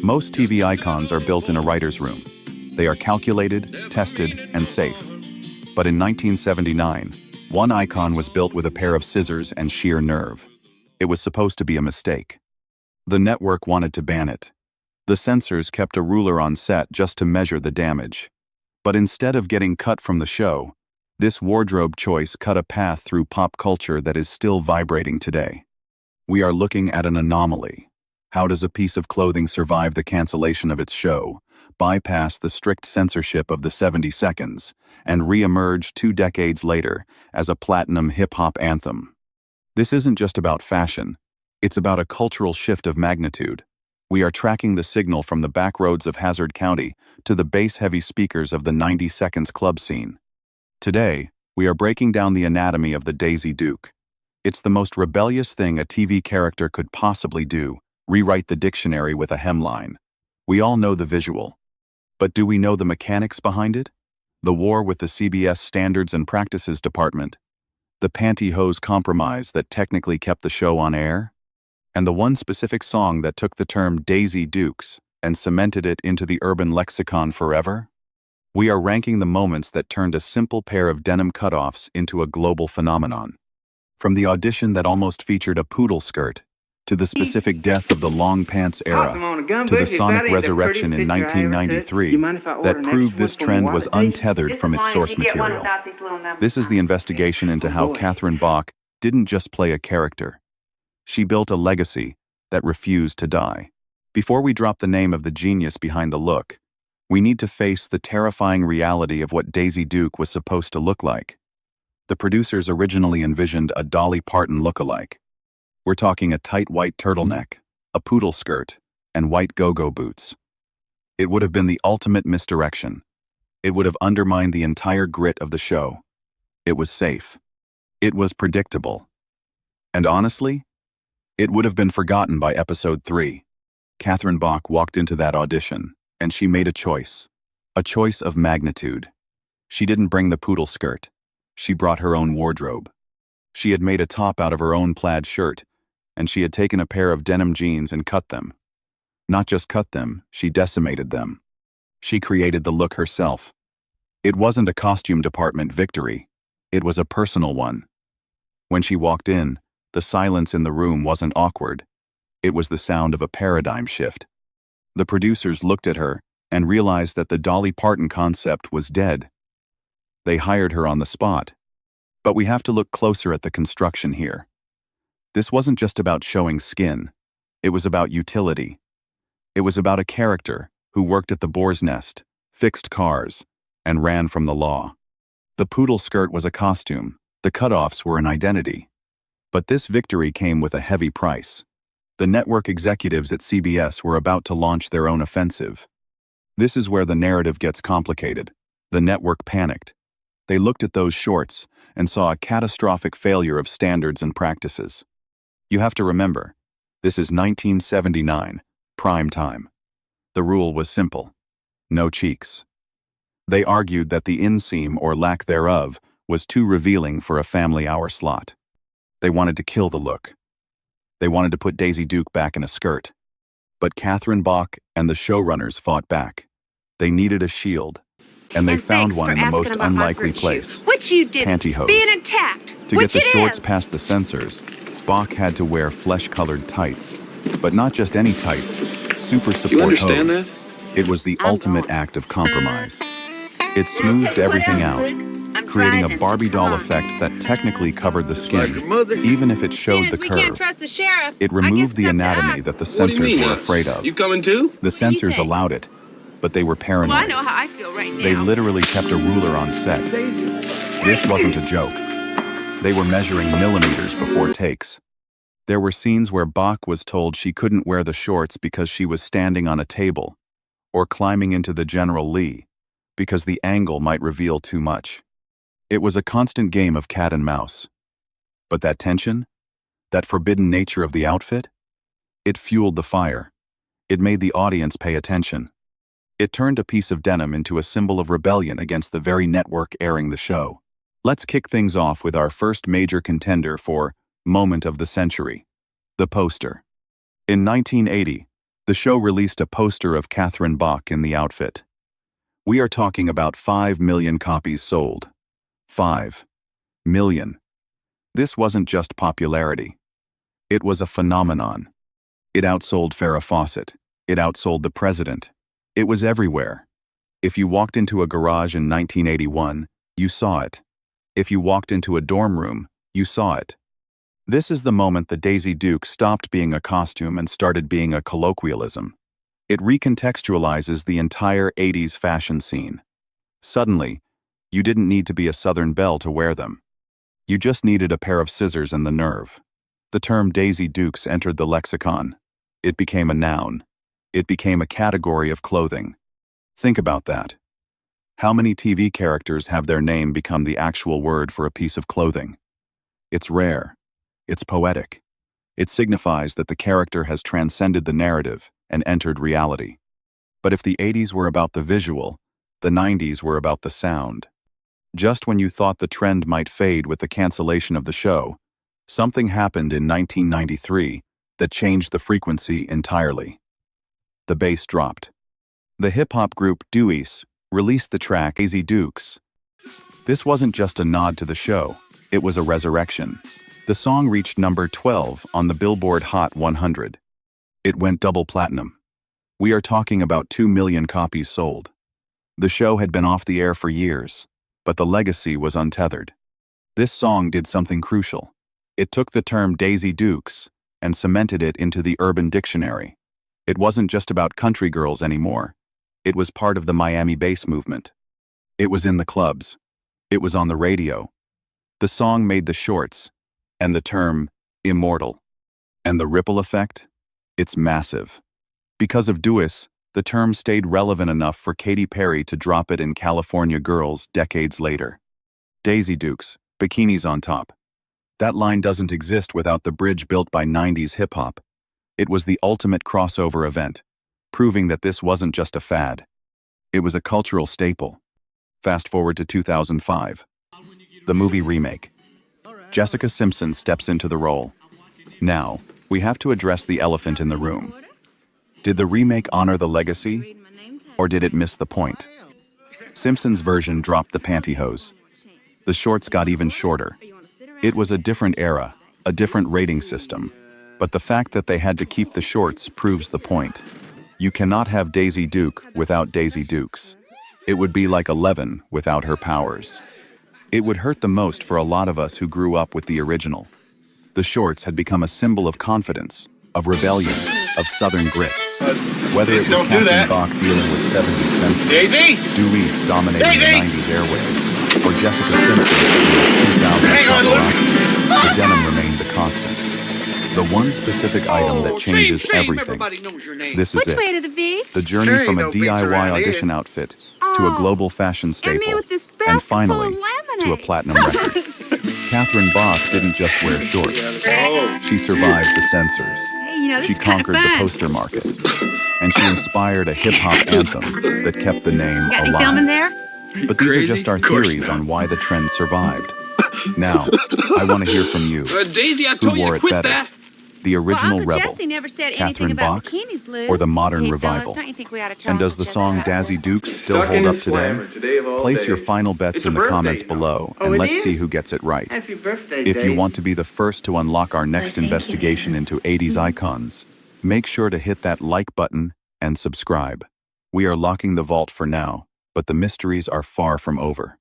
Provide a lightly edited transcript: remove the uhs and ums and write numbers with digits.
Most TV icons are built in a writer's room. They are calculated, tested, and safe. But in 1979, one icon was built with a pair of scissors and sheer nerve. It was supposed to be a mistake. The network wanted to ban it. The censors kept a ruler on set just to measure the damage. But instead of getting cut from the show, this wardrobe choice cut a path through pop culture that is still vibrating today. We are looking at an anomaly. How does a piece of clothing survive the cancellation of its show, bypass the strict censorship of the 70 seconds, and re-emerge 2 decades later as a platinum hip-hop anthem? This isn't just about fashion. It's about a cultural shift of magnitude. We are tracking the signal from the back roads of Hazzard County to the bass-heavy speakers of the 90 seconds club scene. Today, we are breaking down the anatomy of the Daisy Duke. It's the most rebellious thing a TV character could possibly do: rewrite the dictionary with a hemline. We all know the visual. But do we know the mechanics behind it? The war with the CBS Standards and Practices Department. The pantyhose compromise that technically kept the show on air. And the one specific song that took the term Daisy Dukes and cemented it into the urban lexicon forever? We are ranking the moments that turned a simple pair of denim cutoffs into a global phenomenon. From the audition that almost featured a poodle skirt, to the specific death of the long pants era, to the sonic resurrection in 1993 that proved this trend was untethered from its source material. This is the investigation into how Catherine Bach didn't just play a character. She built a legacy that refused to die. Before we drop the name of the genius behind the look, we need to face the terrifying reality of what Daisy Duke was supposed to look like. The producers originally envisioned a Dolly Parton lookalike. We're talking a tight white turtleneck, a poodle skirt, and white go-go boots. It would have been the ultimate misdirection. It would have undermined the entire grit of the show. It was safe. It was predictable. And honestly, it would have been forgotten by episode 3. Catherine Bach walked into that audition, and she made a choice of magnitude. She didn't bring the poodle skirt. She brought her own wardrobe. She had made a top out of her own plaid shirt, and she had taken a pair of denim jeans and cut them. Not just cut them, she decimated them. She created the look herself. It wasn't a costume department victory. It was a personal one. When she walked in, the silence in the room wasn't awkward. It was the sound of a paradigm shift. The producers looked at her and realized that the Dolly Parton concept was dead. They hired her on the spot. But we have to look closer at the construction here. This wasn't just about showing skin. It was about utility. It was about a character who worked at the Boar's Nest, fixed cars, and ran from the law. The poodle skirt was a costume. The cutoffs were an identity. But this victory came with a heavy price. The network executives at CBS were about to launch their own offensive. This is where the narrative gets complicated. The network panicked. They looked at those shorts and saw a catastrophic failure of standards and practices. You have to remember, this is 1979, prime time. The rule was simple: no cheeks. They argued that the inseam, or lack thereof, was too revealing for a family hour slot. They wanted to kill the look. They wanted to put Daisy Duke back in a skirt. But Catherine Bach and the showrunners fought back. They needed a shield, and they found one in the most unlikely place: which you did, pantyhose. Being attacked. To get the shorts past the censors, Bach had to wear flesh-colored tights. But not just any tights, super support hose. It was the ultimate act of compromise. It smoothed everything out, creating a Barbie doll effect that technically covered the skin, even if it showed the curve. It removed the anatomy that the censors were afraid of. You coming too? The censors allowed it, but they were paranoid. Well, I know how I feel right now. They literally kept a ruler on set. This wasn't a joke. They were measuring millimeters before takes. There were scenes where Bach was told she couldn't wear the shorts because she was standing on a table, or climbing into the General Lee, because the angle might reveal too much. It was a constant game of cat and mouse. But that tension, that forbidden nature of the outfit, it fueled the fire. It made the audience pay attention. It turned a piece of denim into a symbol of rebellion against the very network airing the show. Let's kick things off with our first major contender for Moment of the Century, the poster. In 1980, The show released a poster of Catherine Bach in the outfit. We are talking about 5 million copies sold. 5 million. This wasn't just popularity. It was a phenomenon. It outsold Farrah Fawcett. It outsold the president. It was everywhere. If you walked into a garage in 1981, you saw it. If you walked into a dorm room, you saw it. This is the moment the Daisy Duke stopped being a costume and started being a colloquialism. It recontextualizes the entire 80s fashion scene. Suddenly, you didn't need to be a Southern belle to wear them. You just needed a pair of scissors and the nerve. The term Daisy Dukes entered the lexicon. It became a noun. It became a category of clothing. Think about that. How many TV characters have their name become the actual word for a piece of clothing? It's rare. It's poetic. It signifies that the character has transcended the narrative and entered reality. But if the 80s were about the visual, the 90s were about the sound. Just when you thought the trend might fade with the cancellation of the show, something happened in 1993 that changed the frequency entirely. The bass dropped. The hip-hop group Duice released the track Daisy Dukes. This wasn't just a nod to the show, it was a resurrection. The song reached number 12 on the Billboard Hot 100. It went double platinum. We are talking about 2 million copies sold. The show had been off the air for years, but the legacy was untethered. This song did something crucial. It took the term Daisy Dukes and cemented it into the Urban Dictionary. It wasn't just about country girls anymore. It was part of the Miami bass movement. It was in the clubs. It was on the radio. The song made the shorts, and the term immortal. And the ripple effect? It's massive. Because of Duice, the term stayed relevant enough for Katy Perry to drop it in California Girls decades later. Daisy Dukes, bikinis on top. That line doesn't exist without the bridge built by 90s hip-hop. It was the ultimate crossover event, proving that this wasn't just a fad. It was a cultural staple. Fast forward to 2005. The movie remake. Jessica Simpson steps into the role. Now, we have to address the elephant in the room. Did the remake honor the legacy, or did it miss the point? Simpson's version dropped the pantyhose. The shorts got even shorter. It was a different era, a different rating system. But the fact that they had to keep the shorts proves the point. You cannot have Daisy Duke without Daisy Dukes. It would be like 11 without her powers. It would hurt the most for a lot of us who grew up with the original. The shorts had become a symbol of confidence, of rebellion, of Southern grit. Whether it was Catherine Bach dealing with 70s censors, Duice dominating the 90s airwaves, or Jessica Simpson in 2000s paparazzi, the denim remained the constant. The one specific item that changes everything. This is it. The journey from a DIY audition outfit to a global fashion staple, and finally, to a platinum record. Catherine Bach didn't just wear shorts. She survived the censors. She conquered the poster market. And she inspired a hip-hop anthem that kept the name alive. But these are just our theories on why the trend survived. Now, I want to hear from you. Who wore it better? The original rebel, Catherine Bach, or the modern revival? And does the song Daisy Dukes still hold up today? Place your final bets in the comments below, and let's see who gets it right. If you want to be the first to unlock our next investigation into 80s icons, make sure to hit that like button and subscribe. We are locking the vault for now, but the mysteries are far from over.